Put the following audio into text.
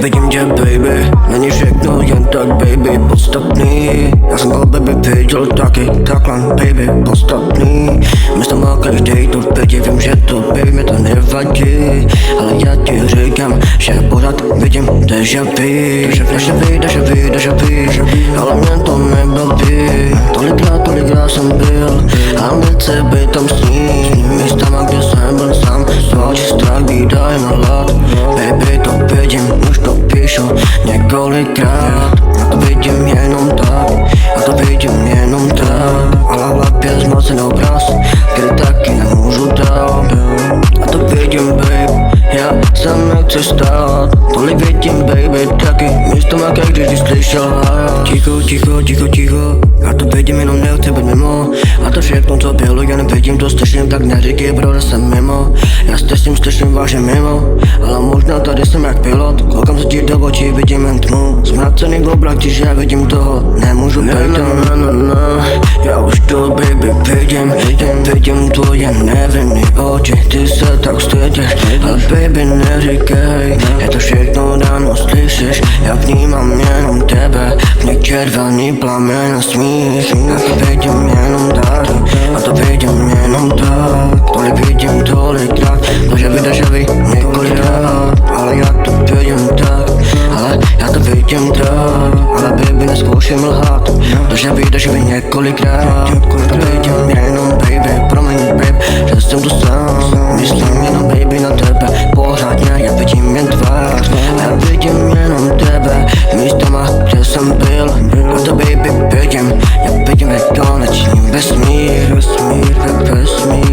Vidím tě, baby, není všechno jen tak, baby, podstatný. Já jsem byl, baby, viděl taky, takhle, baby, podstatný. Místo má každý to vidí, vím, že to, baby, mě to nevadí. Ale já ti říkám, že pořád vidím déjà vu, ale mě to nebaví. Tolikrát jsem byl, a nechci být tam s ním. Místama, kde jsem byl sám, svůj strach výdaj na hlad. Baby, to vidím, už to píšu několikrát. Já to vidím jenom tak, já to vidím jenom tak. Ale v hlavě zmacený obraz, který taky nemůžu dát. Já to vidím, babe, já se nechci stát. Tolik vidím, baby, taky místo má každý vždy slyšel. Ticho, já to vidím, jenom nechci být mimo. A to všechno, co bylo, já nevidím, to slyším, tak neříkej, bro, jsem mimo. Já slyším vážně mimo, ale možná tady jsem jak pilot. Koukám se ti do očí, vidím jen tmu. Zmracený v oblak, že já vidím toho, nemůžu být já už to, baby, vidím tvoje nevinný oči. Ty se tak stydíš, ale baby, neříkej. Je to všechno ráno, slyšíš, já vnímám jenom tebe. V nich červený plamen smích. Já to vidím jenom tak, a to vidím jenom tak. Tolik vidím tolikrát, že vy několikrát. Ale já to vidím tak, ale já to vidím tak. Ale baby, neskouším lhát, že vy několikrát. To vidím jenom, baby, promiň, babe, že jsem tu sám. Myslím jenom, baby, na tebe, pořádně já vidím jen tvář. Já vidím jenom tebe, místama, kde jsem byl. A to, baby, vidím, já vidím nekonečný vesmír. Jen vesmír, jen vesmír.